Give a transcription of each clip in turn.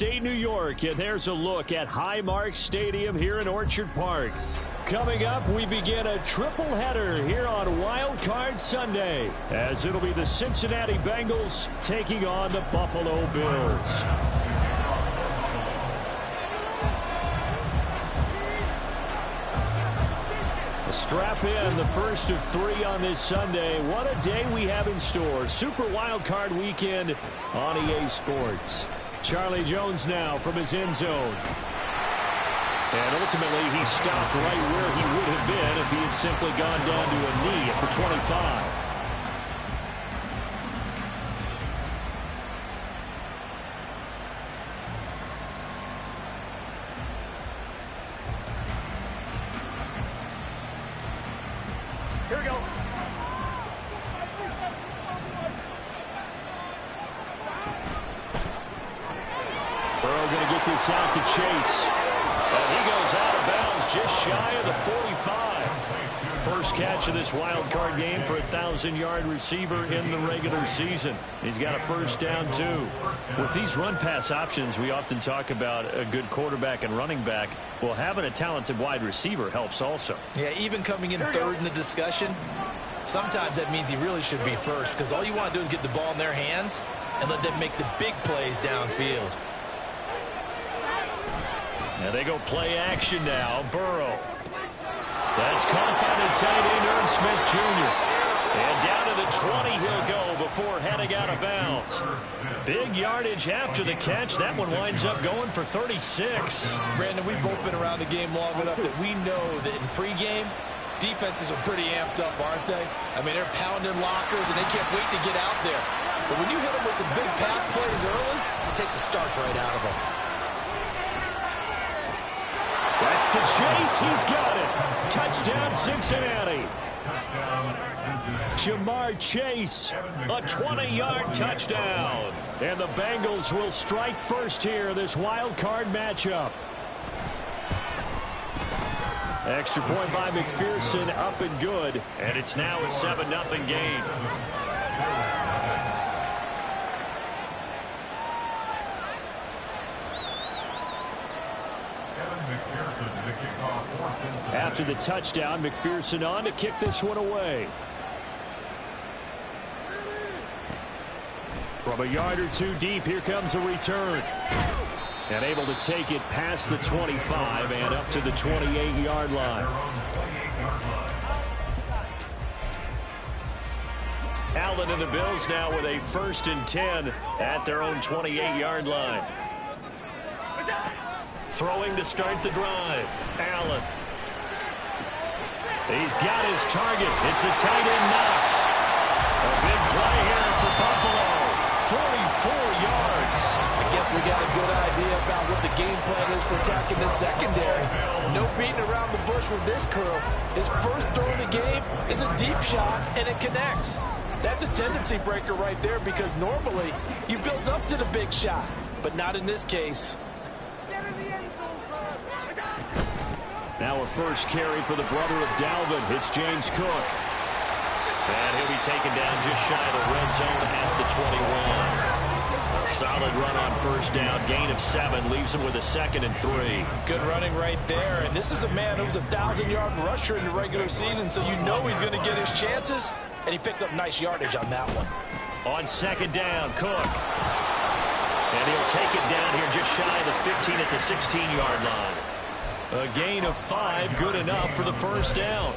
State, New York, and there's a look at Highmark Stadium here in Orchard Park. Coming up, we begin a triple header here on Wild Card Sunday, as it'll be the Cincinnati Bengals taking on the Buffalo Bills. Strap in, the first of 3 on this Sunday. What a day we have in store. Super Wild Card Weekend on EA Sports. Charlie Jones now from his end zone. And ultimately, he stopped right where he would have been if he had simply gone down to a knee at the 25. Here we go. Burrow going to get this out to Chase. And he goes out of bounds just shy of the 45. First catch of this wild card game for a 1,000-yard receiver in the regular season. He's got a first down, too. With these run-pass options, we often talk about a good quarterback and running back. Well, having a talented wide receiver helps also. Yeah, even coming in third in the discussion, sometimes that means he really should be first, because all you want to do is get the ball in their hands and let them make the big plays downfield. Now they go play action now. Burrow. That's caught by the tight end, Irv Smith Jr. And down to the 20 he'll go before heading out of bounds. Big yardage after the catch. That one winds up going for 36. Brandon, we've both been around the game long enough that we know that in pregame, defenses are pretty amped up, aren't they? I mean, they're pounding lockers, and they can't wait to get out there. But when you hit them with some big pass plays early, it takes the starch right out of them. That's to Chase. He's got it. Touchdown, Cincinnati. Ja'Marr Chase, a 20-yard touchdown. And the Bengals will strike first here, this wild card matchup. Extra point by McPherson, up and good. And it's now a 7-0 game. After the touchdown, McPherson on to kick this one away. From a yard or two deep, here comes a return. And able to take it past the 25 and up to the 28-yard line. Allen and the Bills now with a 1st and 10 at their own 28-yard line. Throwing to start the drive. Allen. He's got his target. It's the tight end Knox. A big play here for Buffalo. 44 yards. I guess we got a good idea about what the game plan is for attacking the secondary. No beating around the bush with this crew. His first throw of the game is a deep shot, and it connects. That's a tendency breaker right there, because normally you build up to the big shot, but not in this case. Now a first carry for the brother of Dalvin. It's James Cook. And he'll be taken down just shy of the red zone at the 21. A solid run on first down. Gain of 7 leaves him with a 2nd and 3. Good running right there. And this is a man who was a 1,000-yard rusher in the regular season, so you know he's going to get his chances. And he picks up nice yardage on that one. On 2nd down, Cook. And he'll take it down here just shy of the 15 at the 16-yard line. A gain of 5, good enough for the first down.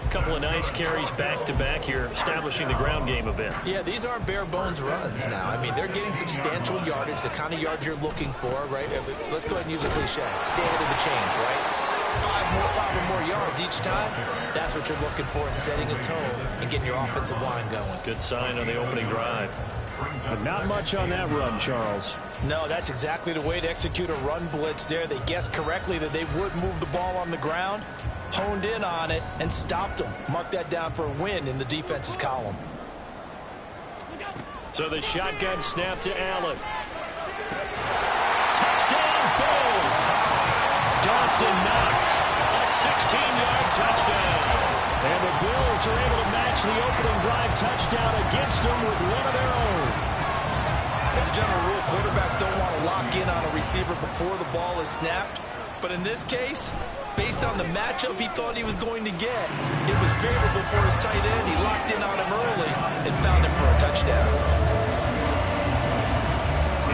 A couple of nice carries back-to-back here, establishing the ground game a bit. Yeah, these aren't bare-bones runs now. I mean, they're getting substantial yardage, the kind of yards you're looking for, right? Let's go ahead and use a cliche. Stay ahead of the change, right? 5 or more yards each time. That's what you're looking for in setting a tone and getting your offensive line going. Good sign on the opening drive. But not much on that run, Charles. No, that's exactly the way to execute a run blitz there. They guessed correctly that they would move the ball on the ground, honed in on it, and stopped them. Mark that down for a win in the defense's column. So the shotgun snap to Allen. Touchdown, Bills! Dawson Knox, a 16-yard touchdown. And the Bills are able to match the opening drive touchdown against them with one of their own. As a general rule, quarterbacks don't want to lock in on a receiver before the ball is snapped. But in this case, based on the matchup he thought he was going to get, it was favorable for his tight end. He locked in on him early and found him for a touchdown.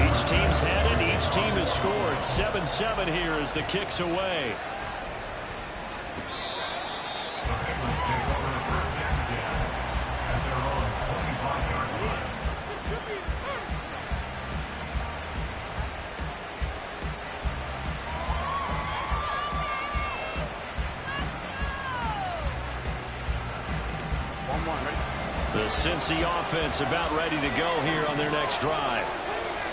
Each team's had it. Each team has scored. 7-7 here as the kick's away. The Cincy offense about ready to go here on their next drive.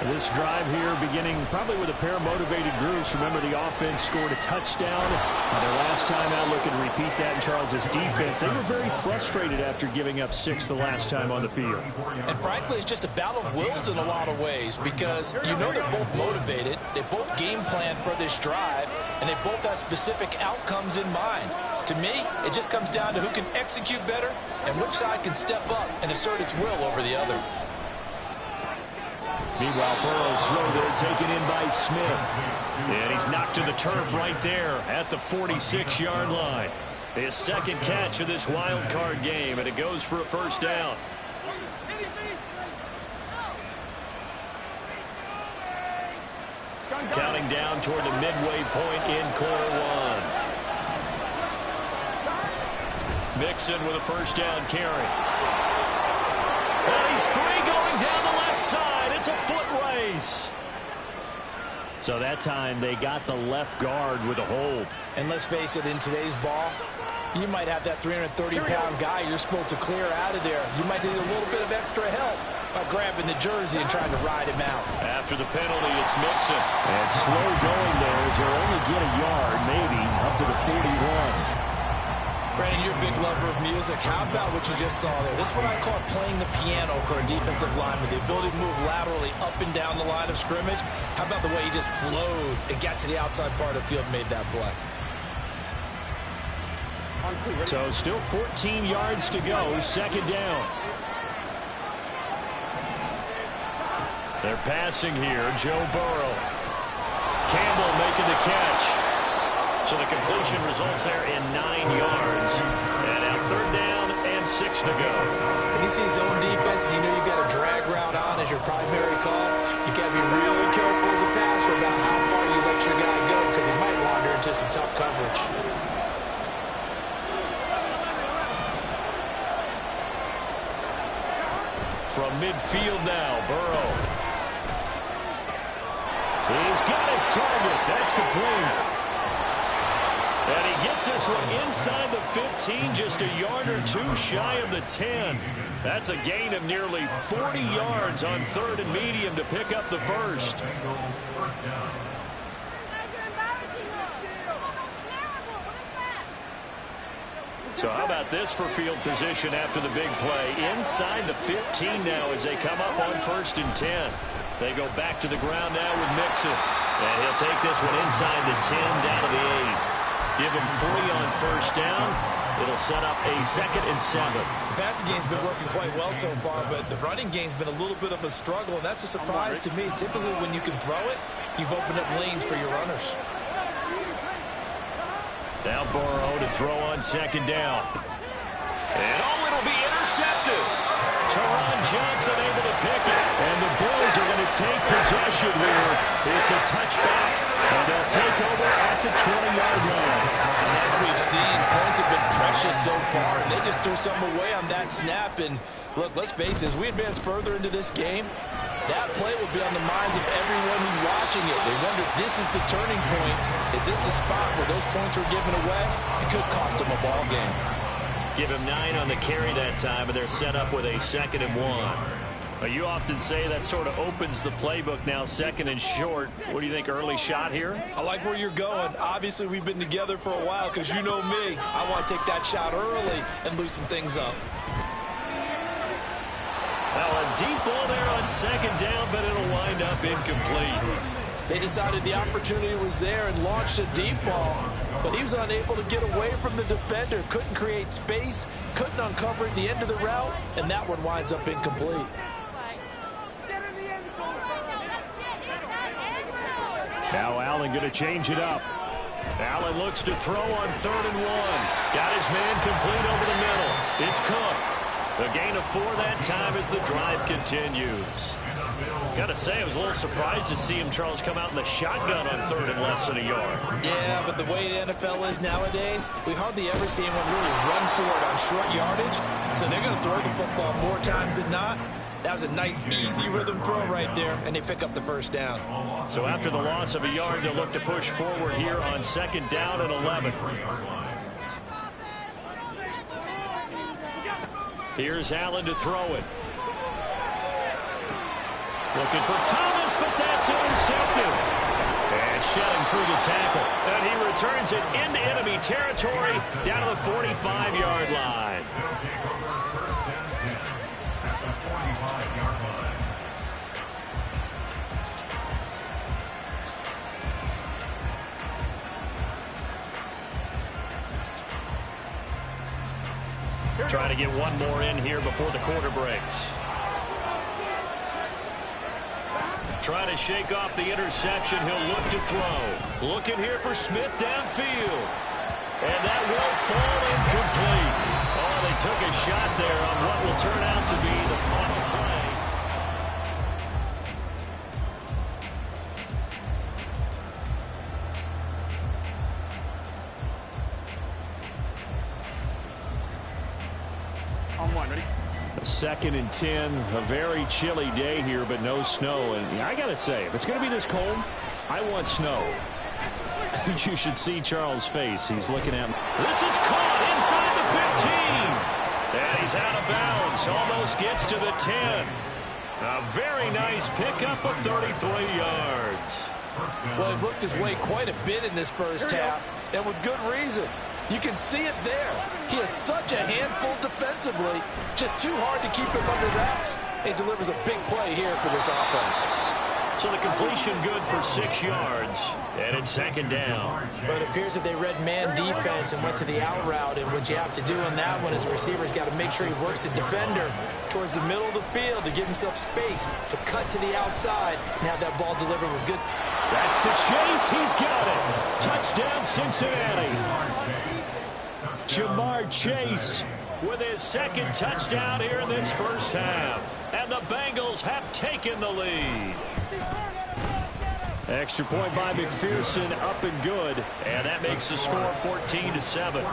This drive here beginning probably with a pair of motivated groups. Remember, the offense scored a touchdown. Their last time out, looking to repeat that in Charles's defense. They were very frustrated after giving up 6 the last time on the field. And frankly, it's just a battle of wills in a lot of ways because you know they're both motivated. They both game plan for this drive, and they both have specific outcomes in mind. To me, it just comes down to who can execute better and which side can step up and assert its will over the other. Meanwhile, Burrow's throw there taken in by Smith. And he's knocked to the turf right there at the 46-yard line. His second catch of this wild card game, and it goes for a first down. Counting down toward the midway point in quarter one. Mixon with a first down carry. And he's free going down the left side. It's a foot race. So that time they got the left guard with a hold. And let's face it, in today's ball, you might have that 330-pound guy you're supposed to clear out of there. You might need a little bit of extra help by grabbing the jersey and trying to ride him out. After the penalty, it's Mixon. And slow going there as they'll only get a yard, maybe, up to the 41. Brandon, you're a big lover of music. How about what you just saw there? This is what I call playing the piano for a defensive lineman. The ability to move laterally up and down the line of scrimmage. How about the way he just flowed and got to the outside part of the field and made that play? So still 14 yards to go, second down. They're passing here, Joe Burrow. Campbell making the catch. So the completion results there in 9 yards. And now third down and 6 to go. When you see zone defense and you know you've got a drag route on as your primary call, you got to be really careful as a passer about how far you let your guy go because he might wander into some tough coverage. From midfield now, Burrow. He's got his target. That's complete. And he gets this one inside the 15, just a yard or two shy of the 10. That's a gain of nearly 40 yards on third and medium to pick up the first. So how about this for field position after the big play? Inside the 15 now as they come up on 1st and 10. They go back to the ground now with Mixon. And he'll take this one inside the 10 down to the 8. Give him 3 on first down. It'll set up a 2nd and 7. The passing game's been working quite well so far, but the running game's been a little bit of a struggle, and that's a surprise to me. Typically, when you can throw it, you've opened up lanes for your runners. Now Burrow to throw on 2nd down. And it'll be intercepted. Taron Johnson able to pick it. And the Bills are going to take possession here. It's a touchback, and they'll take over at the 20-yard line. And as we've seen, points have been precious so far, and they just threw some away on that snap. And look, let's face it, as we advance further into this game, that play will be on the minds of everyone who's watching it. They wonder if this is the turning point. Is this the spot where those points were given away? It could cost them a ball game. Give him 9 on the carry that time, and they're set up with a 2nd and 1. You often say that sort of opens the playbook now, 2nd and short. What do you think, early shot here? I like where you're going. Obviously, we've been together for a while because you know me. I want to take that shot early and loosen things up. Well, a deep ball there on 2nd down, but it'll wind up incomplete. They decided the opportunity was there and launched a deep ball, but he was unable to get away from the defender, couldn't create space, couldn't uncover the end of the route, and that one winds up incomplete. Now Allen going to change it up. Allen looks to throw on 3rd and 1. Got his man complete over the middle. It's Cook. A gain of 4 that time as the drive continues. Got to say, I was a little surprised to see him, Charles, come out in the shotgun on 3rd and less than a yard. Yeah, but the way the NFL is nowadays, we hardly ever see anyone really run for it on short yardage. So they're going to throw the football more times than not. That was a nice, easy rhythm throw right there, and they pick up the first down. So after the loss of a yard, they'll look to push forward here on 2nd down and 11. Here's Allen to throw it. Looking for Thomas, but that's intercepted. And shedding through the tackle. And he returns it into enemy territory down to the 45-yard line. Trying to get one more in here before the quarter breaks. Trying to shake off the interception. He'll look to throw. Looking here for Smith downfield. And that will fall incomplete. Oh, they took a shot there on what will turn out to be the final play. Ready? 2nd and 10, a very chilly day here, but no snow. And I got to say, if it's going to be this cold, I want snow. You should see Charles' face. He's looking at me. This is caught inside the 15. And he's out of bounds. Almost gets to the 10. A very nice pickup of 33 yards. Well, he worked his way quite a bit in this first half, and with good reason. You can see it there. He is such a handful defensively. Just too hard to keep him under wraps. He delivers a big play here for this offense. So the completion good for 6 yards. And it's 2nd down. But it appears that they read man defense and went to the out route. And what you have to do on that one is a receiver's got to make sure he works the defender towards the middle of the field to give himself space to cut to the outside and have that ball delivered with good. That's to Chase. He's got it. Touchdown, Cincinnati. Jamar Chase with his 2nd touchdown here in this first half. And the Bengals have taken the lead. Extra point by McPherson, up and good. And that makes the score 14-7.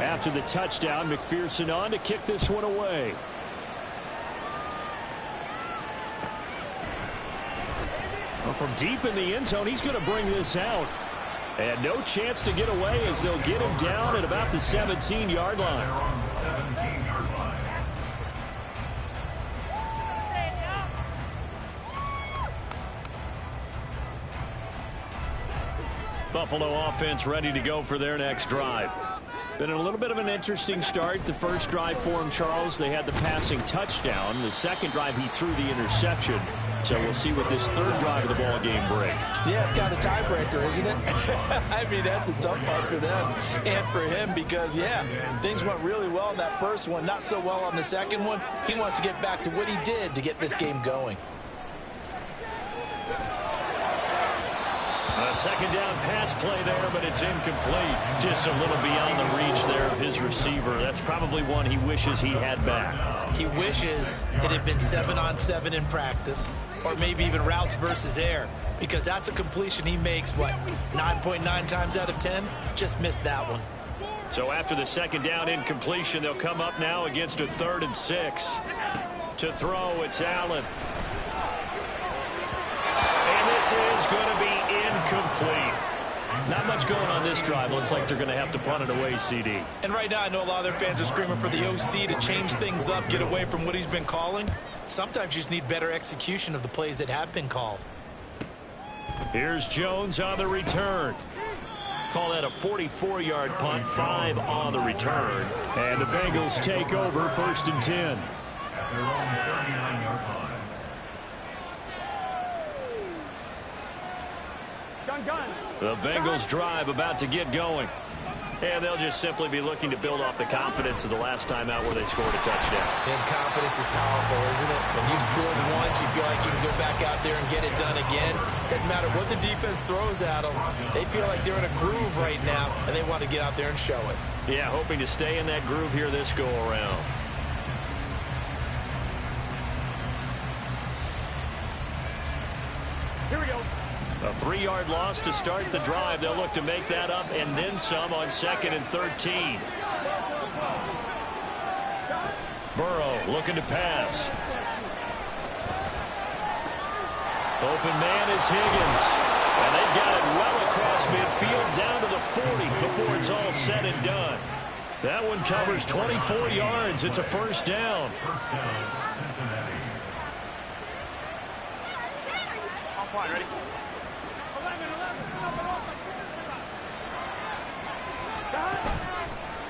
After the touchdown, McPherson on to kick this one away. Well, from deep in the end zone, he's going to bring this out. And no chance to get away as they'll get him down at about the 17-yard line. Buffalo offense ready to go for their next drive. Been a little bit of an interesting start. The first drive for him, Charles, they had the passing touchdown. The second drive, he threw the interception. So we'll see what this third drive of the ball game brings. Yeah, it's kind of a tiebreaker, isn't it? I mean, that's a tough part for them and for him because, yeah, things went really well in that first one, not so well on the second one. He wants to get back to what he did to get this game going. A 2nd down pass play there, but it's incomplete. Just a little beyond the reach there of his receiver. That's probably one he wishes he had back. He wishes it had been 7-on-7 in practice, or maybe even routes versus air, because that's a completion he makes, what, 9.9 times out of 10? Just missed that one. So after the 2nd down incompletion, they'll come up now against a 3rd and 6. To throw, it's Allen. And this is going to be incomplete. Not much going on this drive. Looks like they're going to have to punt it away, CD. And right now, I know a lot of their fans are screaming for the OC to change things up, get away from what he's been calling. Sometimes you just need better execution of the plays that have been called. Here's Jones on the return. Call that a 44-yard punt, 5 on the return. And the Bengals take over 1st and 10. The Bengals drive about to get going. And they'll just simply be looking to build off the confidence of the last time out where they scored a touchdown. And confidence is powerful, isn't it? When you've scored once, you feel like you can go back out there and get it done again. Doesn't matter what the defense throws at them. They feel like they're in a groove right now, and they want to get out there and show it. Yeah, hoping to stay in that groove here this go-around. Here we go. A 3-yard loss to start the drive. They'll look to make that up and then some on 2nd and 13. Burrow looking to pass. Open man is Higgins. And they've got it well across midfield down to the 40 before it's all said and done. That one covers 24 yards. It's a first down. Ready?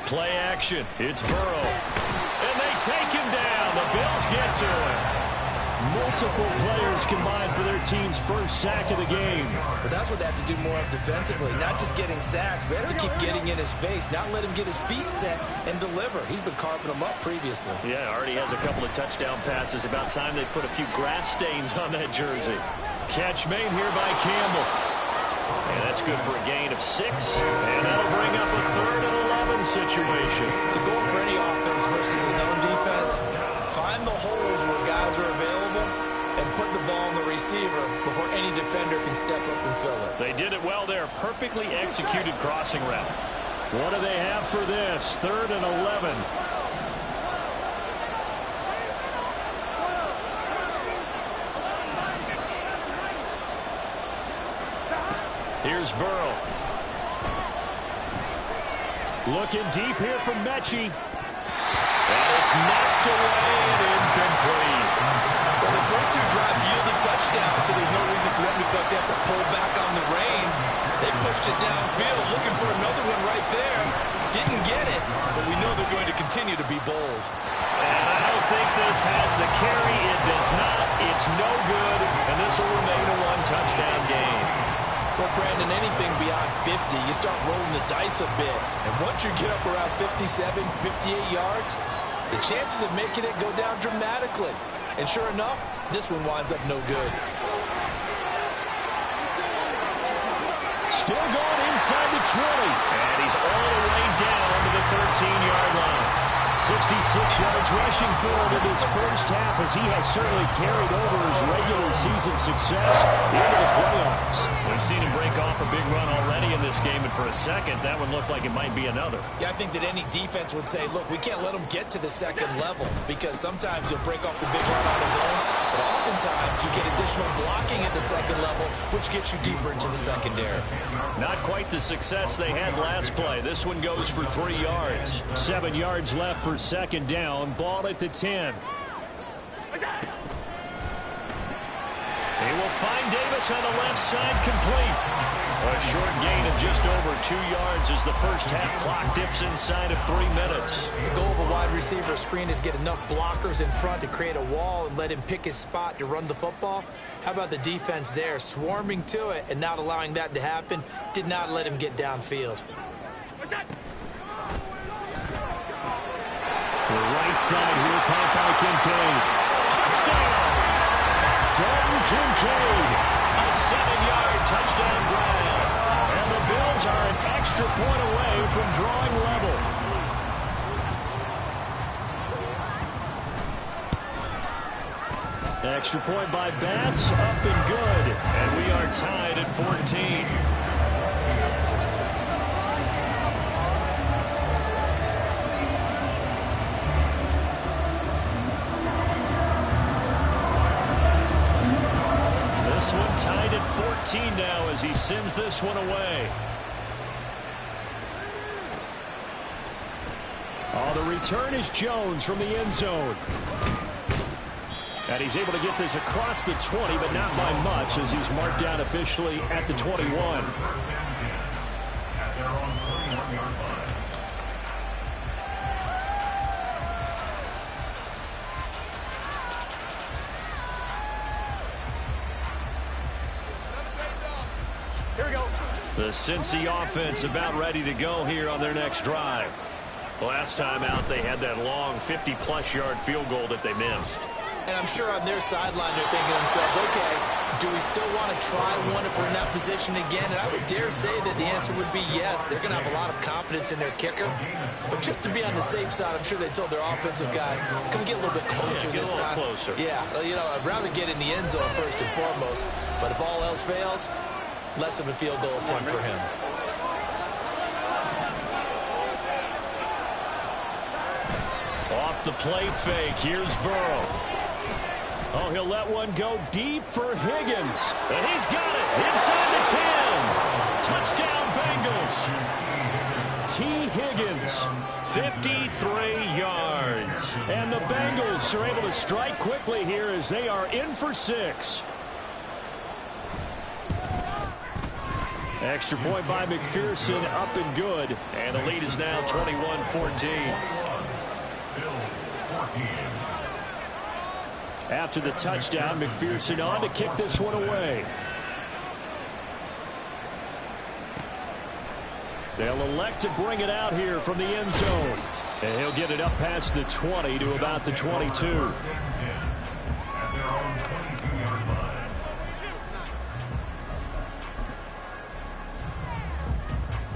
Play action. It's Burrow. And they take him down. The Bills get to him. Multiple players combined for their team's first sack of the game. But that's what they have to do more of defensively, not just getting sacks. We have to keep getting in his face, not let him get his feet set and deliver. He's been carving them up previously. Yeah, already has a couple of touchdown passes. About time they put a few grass stains on that jersey. Catch made here by Campbell. And that's good for a gain of 6. And that'll bring up a 3rd and 11 situation. The goal for any offense versus his own defense, find the holes where guys are available and put the ball on the receiver before any defender can step up and fill it. They did it well there. Perfectly executed crossing route. What do they have for this? 3rd and 11. Here's Burrow. Looking deep here from Mechie. And it's knocked away and incomplete. Well, the first 2 drives yielded touchdowns, so there's no reason for them to feel like they have to pull back on the reins. They pushed it downfield, looking for another one right there. Didn't get it, but we know they're going to continue to be bold. And I don't think this has the carry. It does not. It's no good, and this will remain a 1-touchdown game. Well, Brandon, anything beyond 50, you start rolling the dice a bit. And once you get up around 57, 58 yards, the chances of making it go down dramatically. And sure enough, this one winds up no good. Still going inside the 20. And he's all the way down to the 13-yard line. 66 yards rushing for him in his first half as he has certainly carried over his regular season success into the playoffs. We've seen him break off a big run already in this game, and for a second, that one looked like it might be another. Yeah, I think that any defense would say, look, we can't let him get to the second level because sometimes he'll break off the big run on his own, but oftentimes you get additional blocking at the second level, which gets you deeper into the secondary. Not quite the success they had last play. This one goes for 3 yards. 7 yards left for second down. Ball at the 10. He will find Davis on the left side, complete. A short gain of just over 2 yards as the first half clock dips inside of 3 minutes. The goal of a wide receiver screen is get enough blockers in front to create a wall and let him pick his spot to run the football. How about the defense there, swarming to it and not allowing that to happen? Did not let him get downfield. The right side here, caught by Kincaid. Touchdown! Dalton Kincaid, a 7-yard touchdown grab. And the Bills are an extra point away from drawing level. Extra point by Bass, up and good. And we are tied at 14. This one tied at 14 now as he sends this one away. Oh, the return is Jones from the end zone. And he's able to get this across the 20, but not by much as he's marked down officially at the 21. Here we go. The Cincy offense about ready to go here on their next drive. Last time out, they had that long 50-plus yard field goal that they missed. And I'm sure on their sideline they're thinking to themselves, okay, do we still want to try one if we're in that position again? And I would dare say that the answer would be yes. They're going to have a lot of confidence in their kicker. But just to be on the safe side, I'm sure they told their offensive guys, can we get a little bit closer this time? Closer. Yeah, you know, I'd rather get in the end zone first and foremost. But if all else fails, less of a field goal attempt for him. Off the play fake, here's Burrow. Oh, he'll let one go deep for Higgins. And he's got it inside the 10. Touchdown, Bengals. T. Higgins, 53 yards. And the Bengals are able to strike quickly here as they are in for 6. Extra point by McPherson, up and good. And the lead is now 21-14. After the touchdown, McPherson on to kick this one away. They'll elect to bring it out here from the end zone. And he'll get it up past the 20 to about the 22.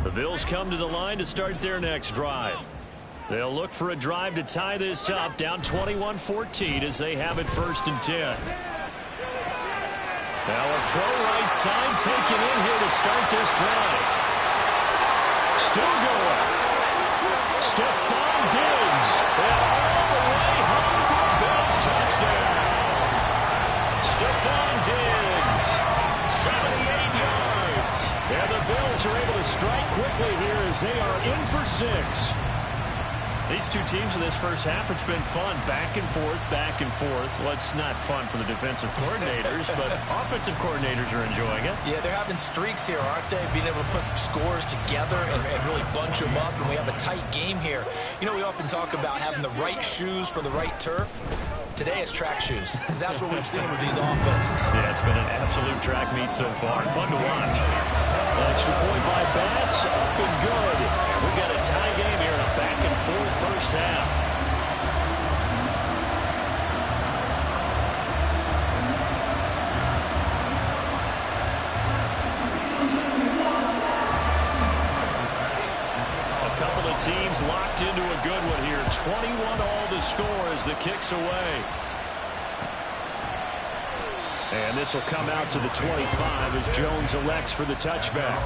The Bills come to the line to start their next drive. They'll look for a drive to tie this up, down 21-14 as they have it 1st and 10. Now a throw right side taken in here to start this drive. Still going. Stephon Diggs. And all the way home for a Bills touchdown. Stephon Diggs. 78 yards. And the Bills are able to strike quickly here as they are in for 6. These two teams in this first half, it's been fun. Back and forth, back and forth. Well, it's not fun for the defensive coordinators, but offensive coordinators are enjoying it. Yeah, they're having streaks here, aren't they? Being able to put scores together and really bunch them up, and we have a tight game here. You know, we often talk about having the right shoes for the right turf. Today it's track shoes. That's what we've seen with these offenses. Yeah, it's been an absolute track meet so far. Fun to watch. Extra point by Bass, up and good. We've got a tie game here in a back-and-forth first half. A couple of teams locked into a good one here. 21 all the score as the kick's away. And this will come out to the 25 as Jones elects for the touchback.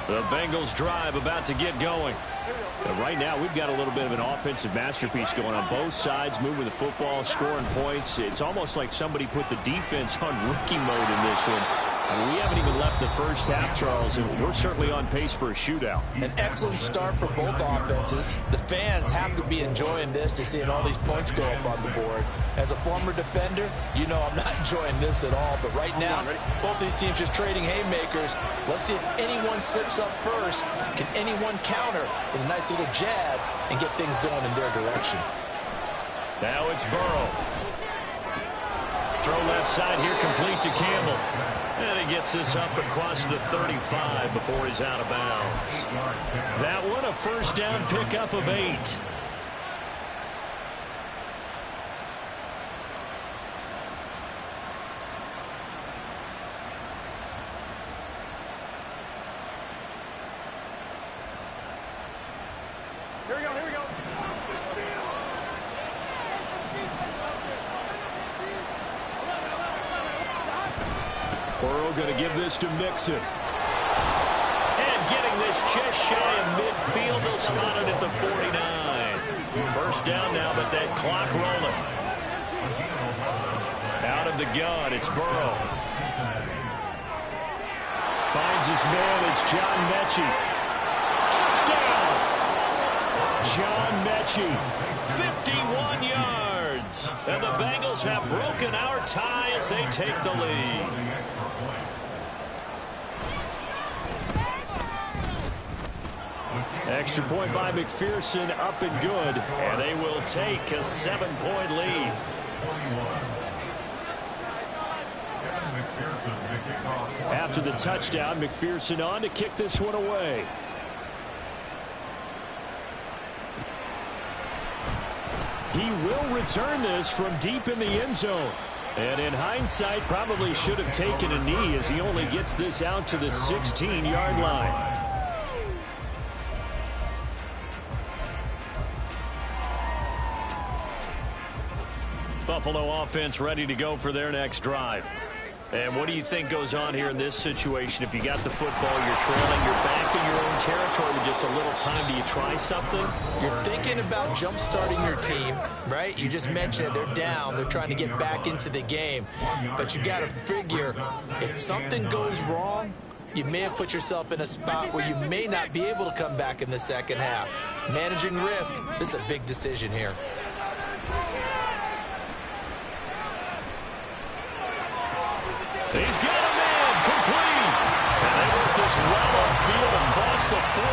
The Bengals drive about to get going. But right now, we've got a little bit of an offensive masterpiece going on both sides, moving the football, scoring points. It's almost like somebody put the defense on rookie mode in this one. I mean, we haven't even left the first half, Charles, and we're certainly on pace for a shootout. An excellent start for both offenses. The fans have to be enjoying this to seeing all these points go up on the board. As a former defender, you know I'm not enjoying this at all. But right now, both these teams just trading haymakers. Let's see if anyone slips up first. Can anyone counter with a nice little jab and get things going in their direction? Now it's Burrow. Throw left side here, complete to Campbell. And he gets this up across the 35 before he's out of bounds. That one a first down pickup of 8. Here we go, here we go. Burrow going to give this to Mixon. And getting this just shy of midfield. They'll spot it at the 49. First down now, but that clock rolling. Out of the gun, it's Burrow. Finds his man, it's John Mechie. Touchdown! John Mechie, 51 yards. yards. And the Bengals have broken our tie as they take the lead. Extra point by McPherson, up and good. And they will take a 7-point lead. After the touchdown, McPherson on to kick this one away. He will return this from deep in the end zone. And in hindsight, probably should have taken a knee as he only gets this out to the 16-yard line. Buffalo offense ready to go for their next drive. And what do you think goes on here in this situation? If you got the football, you're trailing, you're back in your own territory with just a little time. Do you try something? You're thinking about jump-starting your team, right? You just mentioned it. They're down. They're trying to get back into the game. But you got to figure, if something goes wrong, you may have put yourself in a spot where you may not be able to come back in the second half. Managing risk, this is a big decision here. He's got a man complete. And they work this well upfield across the 45.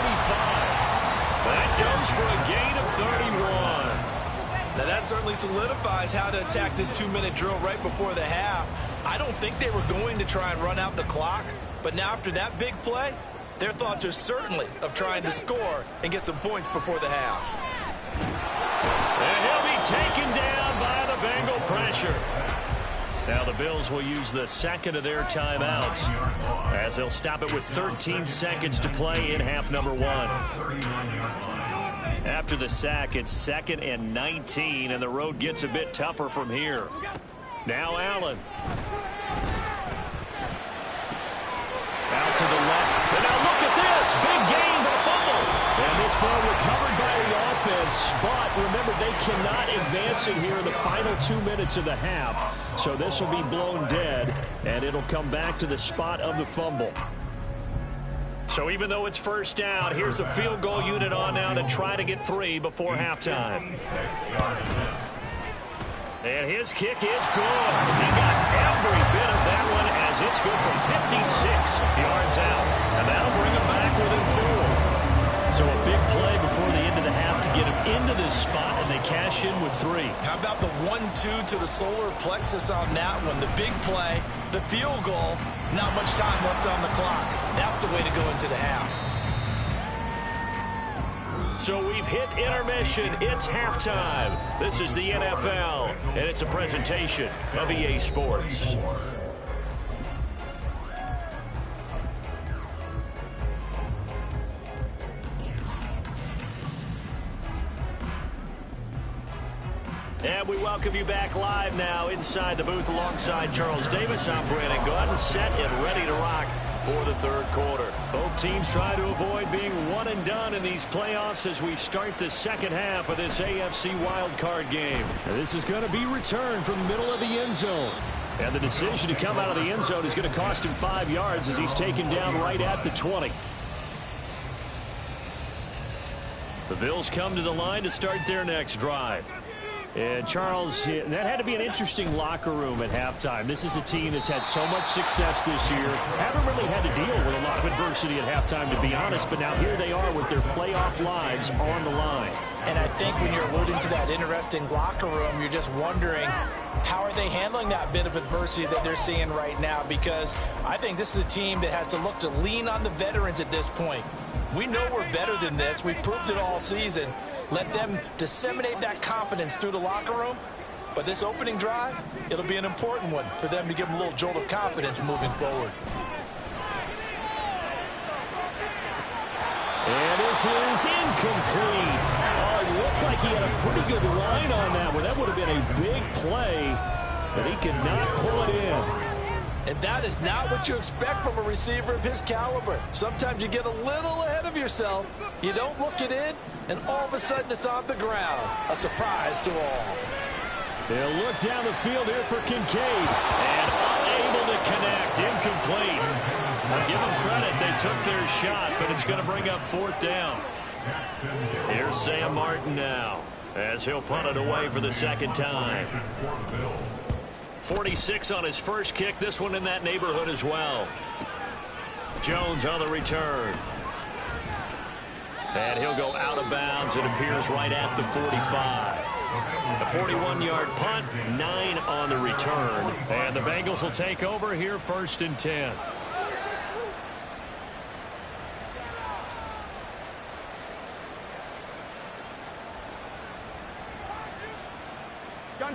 That goes for a gain of 31. Now that certainly solidifies how to attack this 2-minute drill right before the half. I don't think they were going to try and run out the clock, but now after that big play, their thoughts are certainly of trying to score and get some points before the half. And he'll be taken down by the Bengal pressure. Now the Bills will use the second of their timeouts as they'll stop it with 13 seconds to play in half number 1. After the sack, it's 2nd and 19, and the road gets a bit tougher from here. Now Allen. Out to the left. And now look at this. Big gain, but a fumble. And this ball recovered by the offense, but remember, they cannot advance it here in the final 2 minutes of the half. So this will be blown dead, and it'll come back to the spot of the fumble. So even though it's first down, here's the field goal unit on now to try to get 3 before halftime. And his kick is good. He got every bit of that one as it's good from 56 yards out. And that'll bring him back within 4. So a big play before the end of the half to get him into this spot, and they cash in with 3. How about the 1-2 to the solar plexus on that one? The big play, the field goal, not much time left on the clock. That's the way to go into the half. So we've hit intermission. It's halftime. This is the NFL, and it's a presentation of EA Sports. And we welcome you back live now inside the booth alongside Charles Davis. I'm Brandon Gaudin, set and ready to rock for the third quarter. Both teams try to avoid being one and done in these playoffs as we start the second half of this AFC wildcard game. And this is going to be returned from the middle of the end zone. And the decision to come out of the end zone is going to cost him 5 yards as he's taken down right at the 20. The Bills come to the line to start their next drive. And Charles, that had to be an interesting locker room at halftime. This is a team that's had so much success this year. Haven't really had to deal with a lot of adversity at halftime, to be honest. But now here they are with their playoff lives on the line. And I think when you're alluding to that interesting locker room, you're just wondering, how are they handling that bit of adversity that they're seeing right now? Because I think this is a team that has to look to lean on the veterans at this point. We know we're better than this. We've proved it all season. Let them disseminate that confidence through the locker room. But this opening drive, it'll be an important one for them to give them a little jolt of confidence moving forward. And this is incomplete. Oh, it looked like he had a pretty good line on that one. That would have been a big play, but he could not pull it in. And that is not what you expect from a receiver of his caliber. Sometimes you get a little ahead of yourself. You don't look it in, and all of a sudden it's on the ground. A surprise to all. They'll look down the field here for Kincaid. And unable to connect. Incomplete. I'll give them credit. They took their shot, but it's going to bring up 4th down. Here's Sam Martin now. as he'll punt it away for the second time. 46 on his first kick. This one in that neighborhood as well. Jones on the return. And he'll go out of bounds. It appears right at the 45. A 41-yard punt, 9 on the return. And the Bengals will take over here, 1st and 10.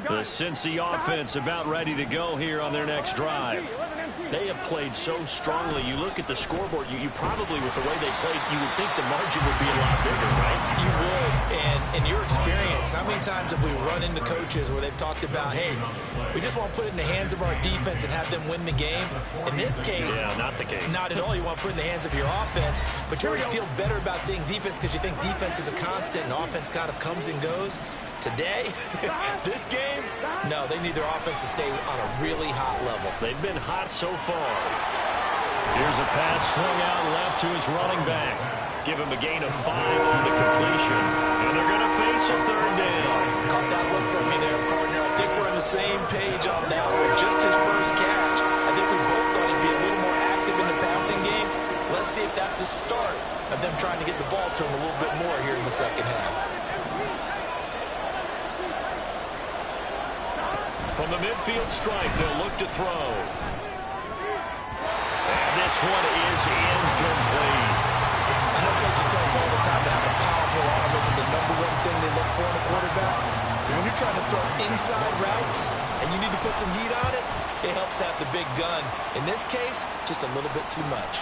The Cincy offense about ready to go here on their next drive. They have played so strongly. You look at the scoreboard, you probably, with the way they played, you would think the margin would be a lot bigger, right? You would. And in your experience, how many times have we run into coaches where they've talked about, hey, we just want to put it in the hands of our defense and have them win the game? In this case, yeah, not the case. Not at all. You want to put it in the hands of your offense, but you always feel better about seeing defense because you think defense is a constant and offense kind of comes and goes. Today, this game, no, they need their offense to stay on a really hot level. They've been hot so far. Here's a pass swung out left to his running back. Give him a gain of 5 on the completion. And they're going to face a 3rd down. Caught that look from me there, partner. I think we're on the same page on that one. Just his first catch. I think we both thought he'd be a little more active in the passing game. Let's see if that's the start of them trying to get the ball to him a little bit more here in the second half. From the midfield stripe, they'll look to throw. And this one is incomplete. I know coaches tell us all the time that having a powerful arm isn't the #1 thing they look for in a quarterback. But when you're trying to throw inside routes and you need to put some heat on it, it helps have the big gun. In this case, just a little bit too much.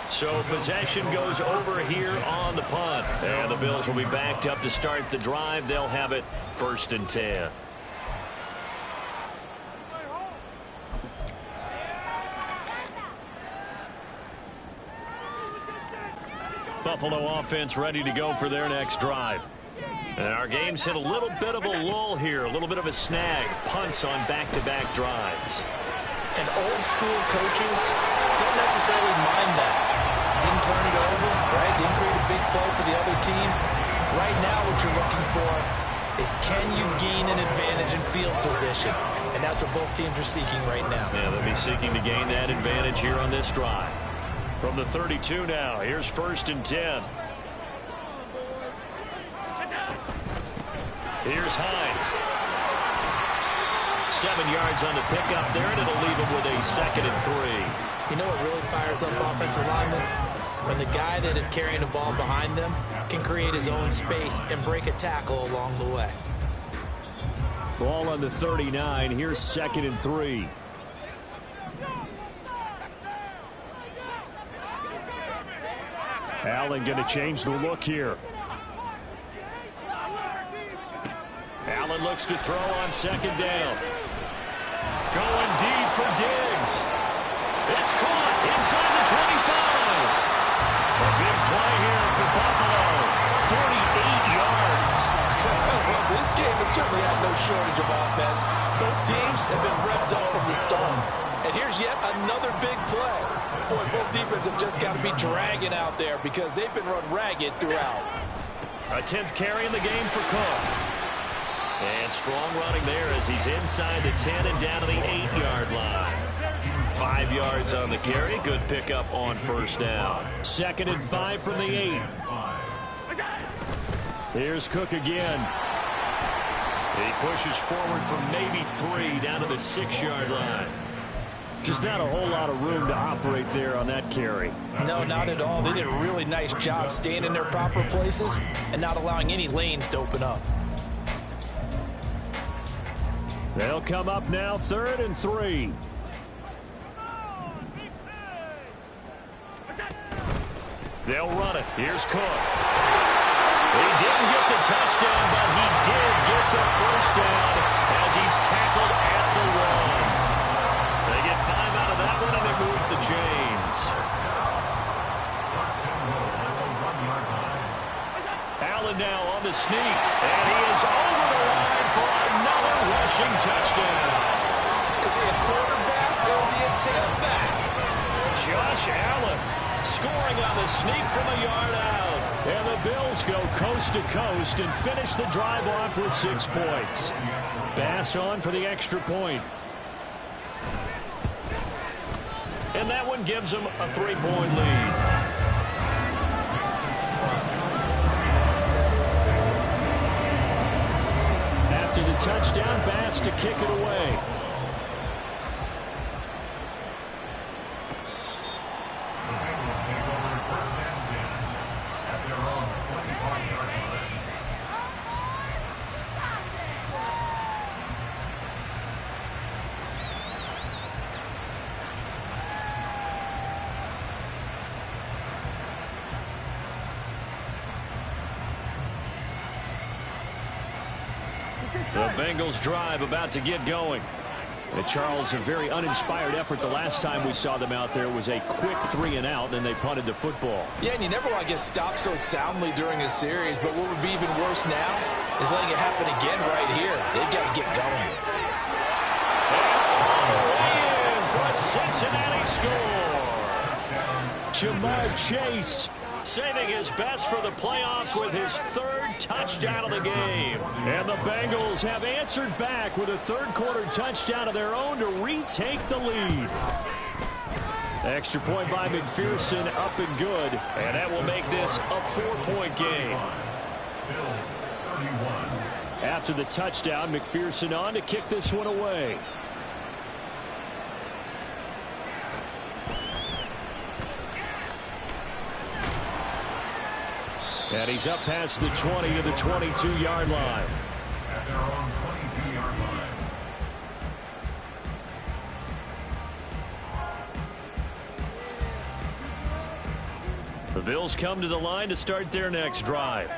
So possession goes over here on the punt. And the Bills will be backed up to start the drive. They'll have it 1st and 10. Buffalo offense ready to go for their next drive. And our game's hit a little bit of a lull here, a little bit of a snag. Punts on back-to-back drives. And old school coaches don't necessarily mind that. Didn't turn it over, right? Didn't create a big play for the other team. Right now what you're looking for is can you gain an advantage in field position? And that's what both teams are seeking right now. Yeah, they'll be seeking to gain that advantage here on this drive. From the 32 now, here's 1st and 10. Here's Hines. 7 yards on the pickup there, and it'll leave him with a 2nd and 3. You know what really fires up offensive linemen? When the guy that is carrying the ball behind them can create his own space and break a tackle along the way. Ball on the 39. Here's 2nd and 3. Allen going to change the look here. Allen looks to throw on 2nd down. Going deep for Diggs. It's caught inside the 25. A big play here for Buffalo. 48 yards. Well, this game has certainly had no shortage of offense. Both teams have been revved up from the start. And here's yet another big play. Boy, both defenses have just got to be dragging out there because they've been run ragged throughout. A 10th carry in the game for Cook. And strong running there as he's inside the 10 and down to the 8-yard line. 5 yards on the carry. Good pickup on 1st down. 2nd and 5 from the 8. Here's Cook again. He pushes forward from maybe 3 down to the 6-yard line. Just not a whole lot of room to operate there on that carry. No, not at all. They did a really nice job staying in their proper places and not allowing any lanes to open up. They'll come up now 3rd and 3. They'll run it. Here's Cook. He didn't get the touchdown, but he did get the 1st down as he's tackled at the 1. They get 5 out of that one, and it moves the chains. Allen now on the sneak, and he is over the line for another rushing touchdown. Is he a quarterback or is he a tailback? Josh Allen scoring on the sneak from a yard out. And the Bills go coast to coast and finish the drive off with 6 points. Bass on for the extra point. And that one gives them a 3-point lead. After the touchdown, Bass to kick it away. The Bengals drive about to get going. And Charles, a very uninspired effort the last time we saw them out there was a quick 3-and-out, and they punted the football. Yeah, and you never want to get stopped so soundly during a series, but what would be even worse now is letting it happen again right here. They've got to get going. And for a Cincinnati score. Ja'Marr Chase Saving his best for the playoffs with his 3rd touchdown of the game. And the Bengals have answered back with a third-quarter touchdown of their own to retake the lead. Extra point by McPherson, up and good. And that will make this a 4-point game. After the touchdown, McPherson on to kick this one away. And he's up past the 20 to the 22-yard line. The Bills come to the line to start their next drive.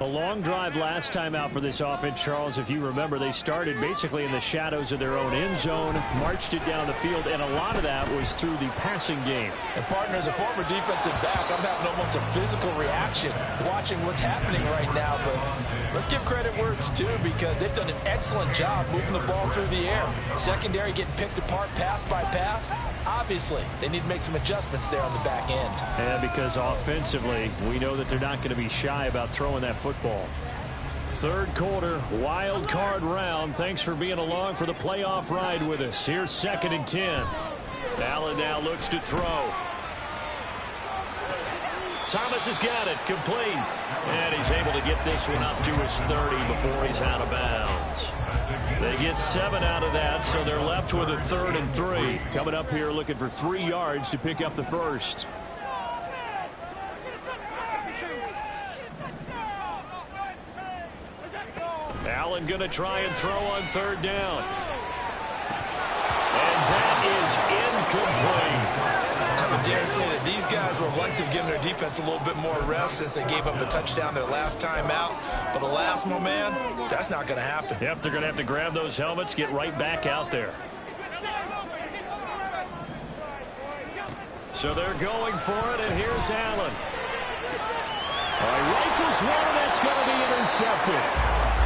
A long drive last time out for this offense, Charles. If you remember, they started basically in the shadows of their own end zone, marched it down the field, and a lot of that was through the passing game. And partner, as a former defensive back, I'm having almost a physical reaction watching what's happening right now. But let's give credit where it's due, because they've done an excellent job moving the ball through the air. Secondary getting picked apart pass by pass. Obviously, they need to make some adjustments there on the back end. And because offensively, we know that they're not going to be shy about throwing that football. Third quarter, wild card round. Thanks for being along for the playoff ride with us. Here's 2nd and 10. Allen now looks to throw. Thomas has got it, complete. And he's able to get this one up to his 30 before he's out of bounds. They get 7 out of that, so they're left with a 3rd and 3. Coming up here looking for 3 yards to pick up the first. Allen going to try and throw on 3rd down. And that is incomplete. I would dare say that these guys would like to have given their defense a little bit more rest since they gave up a touchdown their last time out. But alas, my man, that's not going to happen. Yep, they're going to have to grab those helmets, get right back out there. So they're going for it, and here's Allen. Rifles one, that's going to be intercepted.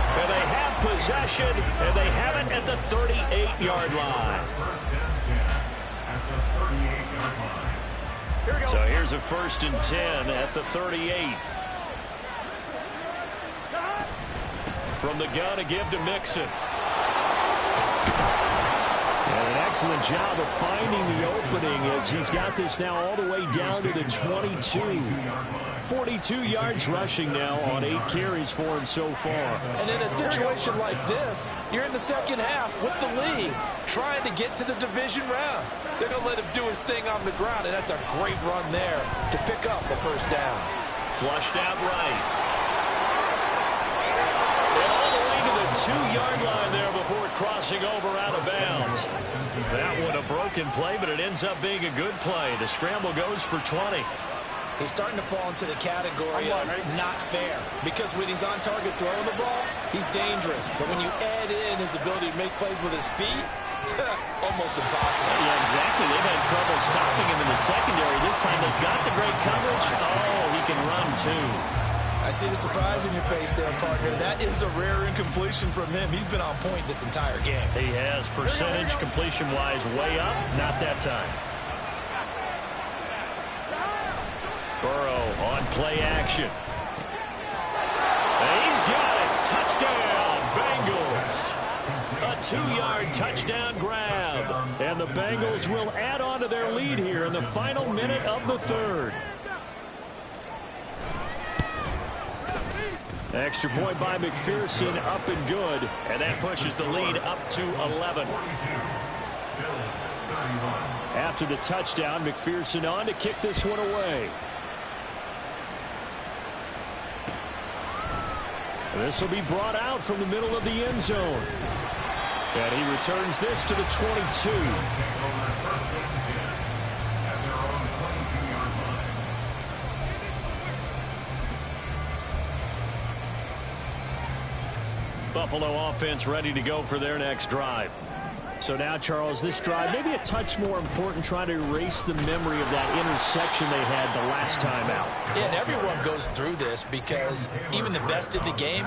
And they have possession, and they have it at the 38-yard line. So here's a 1st and 10 at the 38. From the gun, a give to Mixon. And an excellent job of finding the opening as he's got this now all the way down to the 22. 42 yards rushing now on 8 carries for him so far. And in a situation like this, you're in the second half with the lead, trying to get to the division round. They're going to let him do his thing on the ground, and that's a great run there to pick up the 1st down. Flushed out right. And all the way to the 2-yard line there before crossing over out of bounds. That one a broken play, but it ends up being a good play. The scramble goes for 20. He's starting to fall into the category of not fair, because when he's on target throwing the ball, he's dangerous. But when you add in his ability to make plays with his feet, almost impossible. Yeah, exactly. They've had trouble stopping him in the secondary. This time they've got the great coverage. Oh, he can run too. I see the surprise in your face there, partner. That is a rare incompletion from him. He's been on point this entire game. He has. Percentage completion-wise way up. Not that time. Burrow on play action. And he's got it. Touchdown, Bengals. A 2-yard touchdown grab. And the Bengals will add on to their lead here in the final minute of the third. Extra point by McPherson, up and good. And that pushes the lead up to 11. After the touchdown, McPherson on to kick this one away. This will be brought out from the middle of the end zone. And he returns this to the 22. Buffalo offense ready to go for their next drive. So now, Charles, this drive maybe a touch more important, trying to erase the memory of that interception they had the last time out. Yeah, and everyone goes through this because even the best in the game,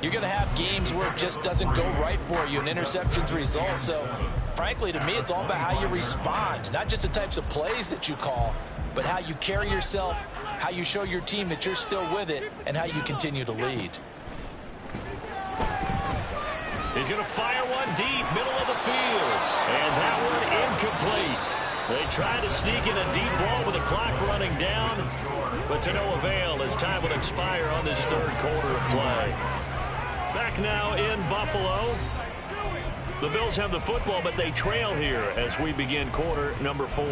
you're going to have games where it just doesn't go right for you, and interceptions result. So, frankly, to me, it's all about how you respond, not just the types of plays that you call, but how you carry yourself, how you show your team that you're still with it, and how you continue to lead. He's going to fire one deep, middle of the field. And that one incomplete. They tried to sneak in a deep ball with the clock running down, but to no avail as time will expire on this third quarter of play. Back now in Buffalo. The Bills have the football, but they trail here as we begin quarter number 4.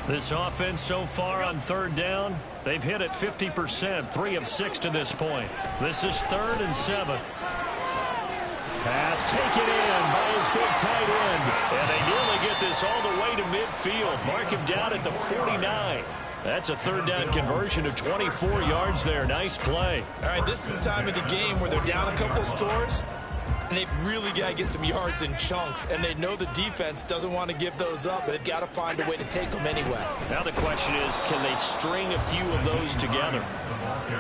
This offense so far on third down, they've hit it 50%, 3 of 6 to this point. This is 3rd and 7. Pass taken in by his big tight end. And they nearly get this all the way to midfield. Mark him down at the 49. That's a third down conversion of 24 yards there. Nice play. All right, this is the time of the game where they're down a couple of scores, and they've really got to get some yards in chunks, and they know the defense doesn't want to give those up, but they've got to find a way to take them anyway. Now the question is, can they string a few of those together?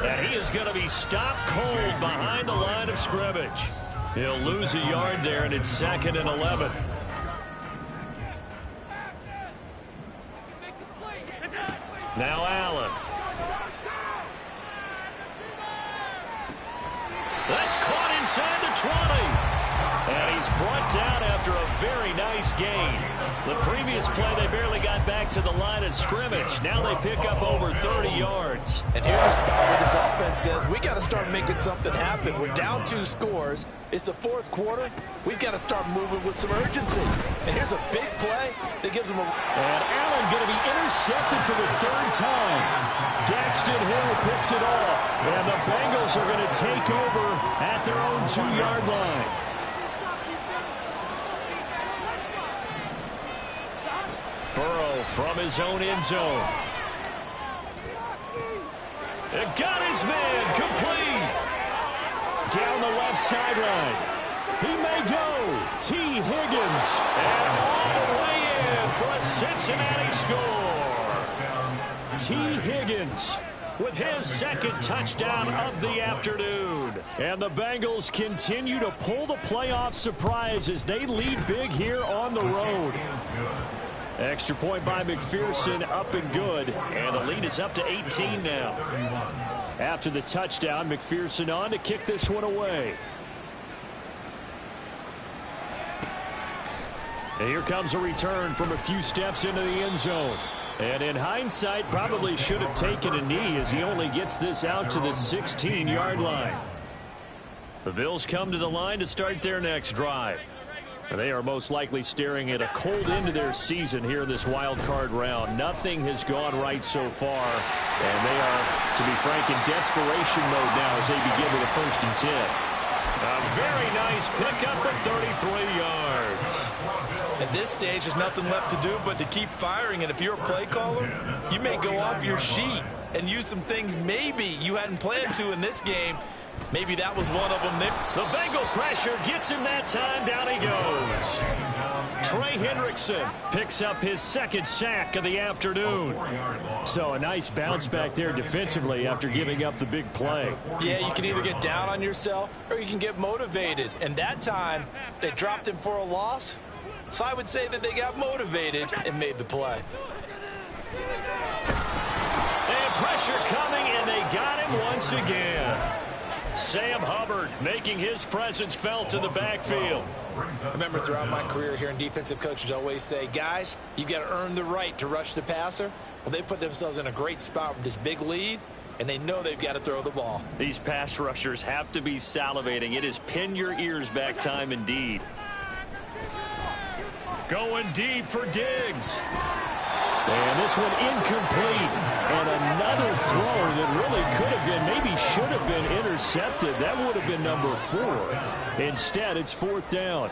And he is going to be stopped cold behind the line of scrimmage. He'll lose a yard there, and it's 2nd and 11. Now Allen. That's caught inside the 20. And he's brought down after a very nice gain. The previous play, they barely got back to the line of scrimmage. Now they pick up over 30 yards. And here's a spot where this offense says, we got to start making something happen. We're down 2 scores. It's the 4th quarter. We've got to start moving with some urgency. And here's a big play that gives them a... And Allen going to be intercepted for the 3rd time. Daxton Hill picks it off. And the Bengals are going to take over at their own 2-yard line. Burrow from his own end zone. It got his man complete. Down the left sideline. He may go. T. Higgins. And all the way in for a Cincinnati score. T. Higgins with his 2nd touchdown of the afternoon. And the Bengals continue to pull the playoff surprise as they lead big here on the road. Extra point by McPherson, up and good. And the lead is up to 18 now. After the touchdown, McPherson on to kick this one away. And here comes a return from a few steps into the end zone. And in hindsight, probably should have taken a knee as he only gets this out to the 16-yard line. The Bills come to the line to start their next drive. They are most likely staring at a cold end to their season here in this wild card round. Nothing has gone right so far, and they are, to be frank, in desperation mode now as they begin with a 1st and 10. A very nice pickup of 33 yards. At this stage, there's nothing left to do but to keep firing, and if you're a play caller, you may go off your sheet and use some things maybe you hadn't planned to in this game. Maybe that was one of them. The Bengal pressure gets him that time. Down he goes. Trey Hendrickson picks up his 2nd sack of the afternoon. So a nice bounce back there defensively after giving up the big play. Yeah, you can either get down on yourself or you can get motivated. And that time, they dropped him for a loss. So I would say that they got motivated and made the play. And pressure coming, and they got him once again. Sam Hubbard making his presence felt in the backfield. I remember throughout my career hearing defensive coaches always say, guys, you got to earn the right to rush the passer. Well, they put themselves in a great spot with this big lead, and they know they've got to throw the ball. These pass rushers have to be salivating. It is pin your ears back time indeed. Going deep for Diggs. And this one incomplete. And another throw that really could have been, maybe should have been intercepted. That would have been number 4. Instead, it's 4th down.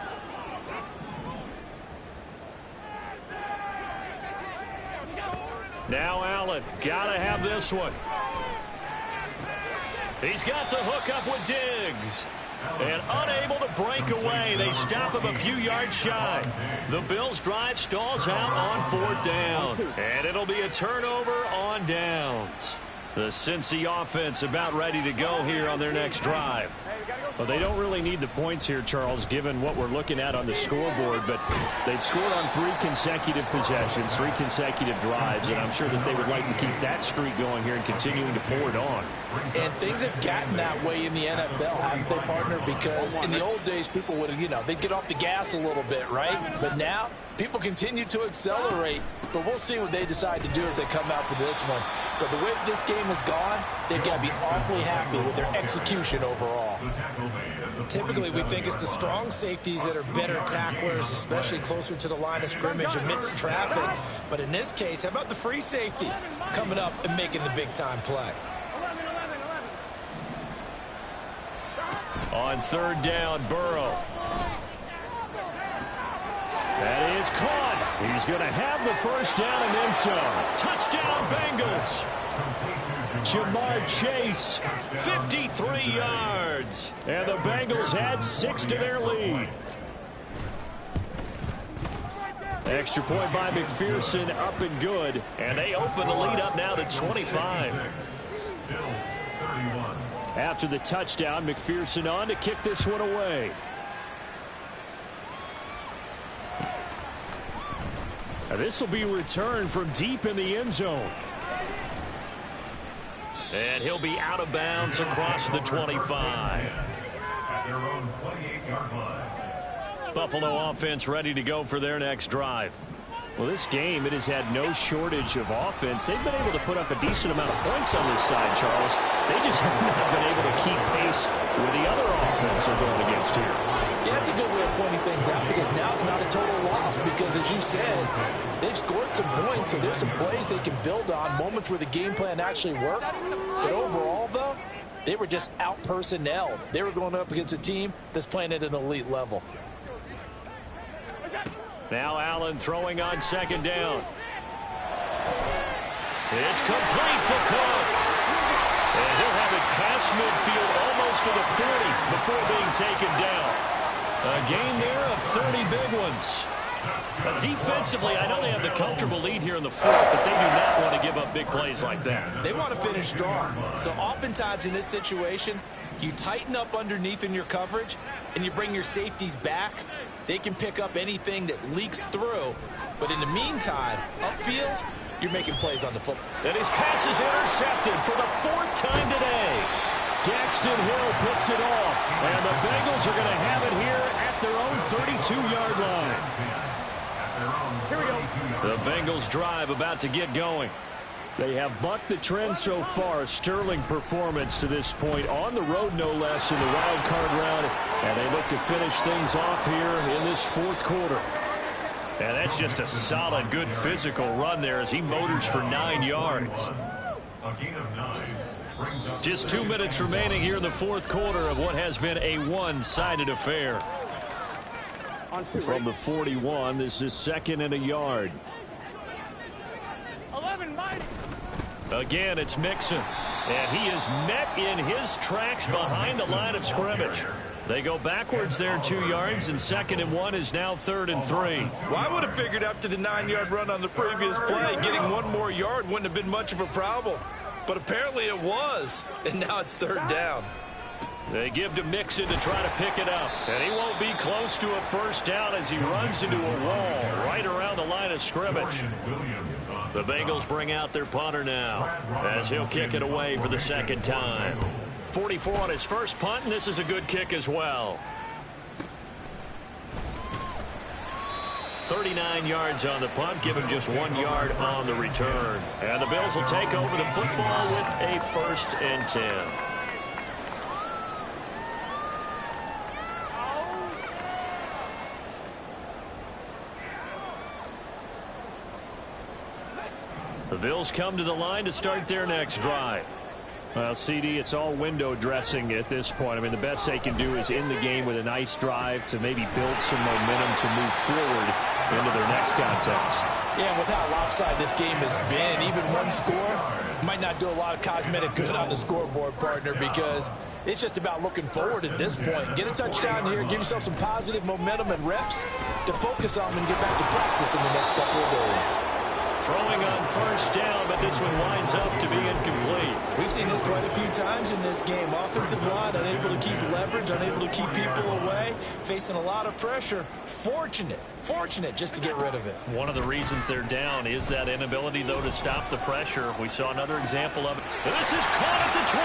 Now Allen, gotta have this one. He's got the hook up with Diggs. And unable to break away. They stop him a few yards shy. The Bills' drive stalls out on 4th down. And it'll be a turnover on downs. The Cincy offense about ready to go here on their next drive. Well, they don't really need the points here, Charles, given what we're looking at on the scoreboard. But they've scored on 3 consecutive possessions, 3 consecutive drives. And I'm sure that they would like to keep that streak going here and continuing to pour it on. And things have gotten that way in the NFL, haven't they, partner? Because in the old days, people would have, they'd get off the gas a little bit, right? But now, people continue to accelerate. But we'll see what they decide to do as they come out for this one. But the way this game has gone, they've got to be awfully happy with their execution overall. Typically, we think it's the strong safeties that are better tacklers, especially closer to the line of scrimmage amidst traffic. But in this case, how about the free safety coming up and making the big-time play? On 3rd down, Burrow. That is caught. He's going to have the 1st down and then some. Touchdown, Bengals. Jamar Chase, 53 yards. And the Bengals add 6 to their lead. Extra point by McPherson, up and good. And they open the lead up now to 25. After the touchdown, McPherson on to kick this one away. Now this will be returned from deep in the end zone. And he'll be out of bounds across the 25. Buffalo offense ready to go for their next drive. Well, this game, it has had no shortage of offense. They've been able to put up a decent amount of points on this side, Charles. They just have not been able to keep pace with the other offense they're going against here. Yeah, that's a good way of pointing things out because now it's not a total loss because, as you said, they've scored some points, so there's some plays they can build on, moments where the game plan actually worked. But overall, though, they were just out-personnelled. They were going up against a team that's playing at an elite level. Now Allen throwing on 2nd down. It's complete to Cook. And he'll have it past midfield almost to the 40 before being taken down. A gain there of 30 big ones. Defensively, I know they have the comfortable lead here in the 4th, but they do not want to give up big plays like that. They want to finish strong. So oftentimes in this situation, you tighten up underneath in your coverage, and you bring your safeties back. They can pick up anything that leaks through. But in the meantime, upfield, you're making plays on the football. And his pass is intercepted for the 4th time today. Daxton Hill picks it off. And the Bengals are going to have it here at their own 32-yard line. Here we go. The Bengals drive about to get going. They have bucked the trend so far. Sterling performance to this point on the road, no less, in the wild card round. And they look to finish things off here in this 4th quarter. And that's just a solid, good physical run there as he motors for 9 yards. Just 2 minutes remaining here in the 4th quarter of what has been a one-sided affair. From the 41, this is 2nd and a yard. 11, Mike. Again, it's Mixon. And he is met in his tracks behind the line of scrimmage. They go backwards there 2 yards, and 2nd and 1 is now 3rd and 3. Well, I would have figured after the 9-yard run on the previous play, getting 1 more yard wouldn't have been much of a problem. But apparently it was, and now it's 3rd down. They give to Mixon to try to pick it up. And he won't be close to a first down as he runs into a wall right around the line of scrimmage. The Bengals bring out their punter now as he'll kick it away for the second time. 44 on his first punt, and this is a good kick as well. 39 yards on the punt, give him just 1 yard on the return. And the Bills will take over the football with a 1st and 10. The Bills come to the line to start their next drive. Well, CD, it's all window dressing at this point. I mean, the best they can do is end the game with a nice drive to maybe build some momentum to move forward into their next contest. Yeah, with how lopsided this game has been, even one score might not do a lot of cosmetic good on the scoreboard, partner, because it's just about looking forward at this point. Get a touchdown here, give yourself some positive momentum and reps to focus on and get back to practice in the next couple of days. Throwing on first down, but this one winds up to be incomplete. We've seen this quite a few times in this game. Offensive line unable to keep leverage, unable to keep people away, facing a lot of pressure. Fortunate just to get rid of it. One of the reasons they're down is that inability, though, to stop the pressure. We saw another example of it. And this is caught at the 20.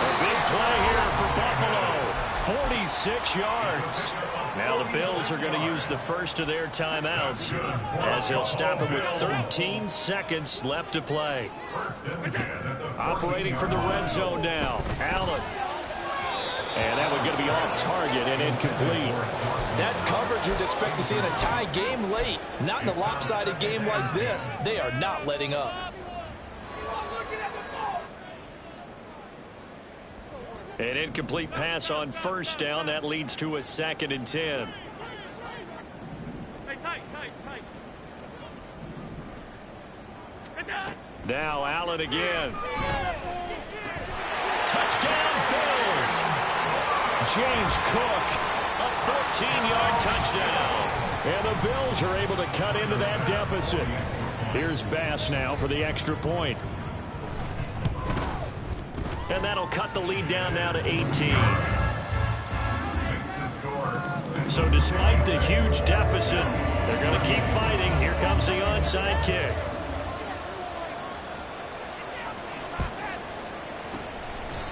A big play here for Buffalo. 46 yards. Now the Bills are going to use the first of their timeouts as they'll stop it with 13 seconds left to play. Operating from the red zone now. Allen. And that one's going to be off target and incomplete. That's coverage you'd expect to see in a tie game late. Not in a lopsided game like this. They are not letting up. An incomplete pass on first down. That leads to a 2nd and 10. Now Allen again. Touchdown Bills. James Cook. A 14-yard touchdown. And the Bills are able to cut into that deficit. Here's Bass now for the extra point. And that'll cut the lead down now to 18. So despite the huge deficit, they're going to keep fighting. Here comes the onside kick.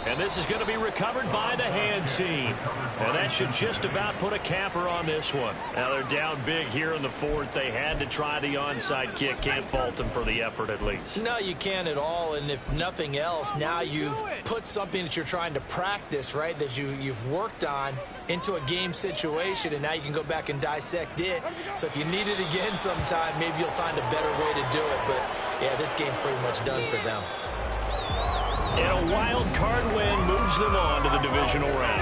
And this is going to be recovered by the hands team. And that should just about put a capper on this one. Now they're down big here in the 4th. They had to try the onside kick. Can't fault them for the effort at least. No, you can't at all. And if nothing else, now you've put something that you're trying to practice, right, that you've worked on into a game situation, and now you can go back and dissect it. So if you need it again sometime, maybe you'll find a better way to do it. But, yeah, this game's pretty much done for them. And a wild card win moves them on to the divisional round.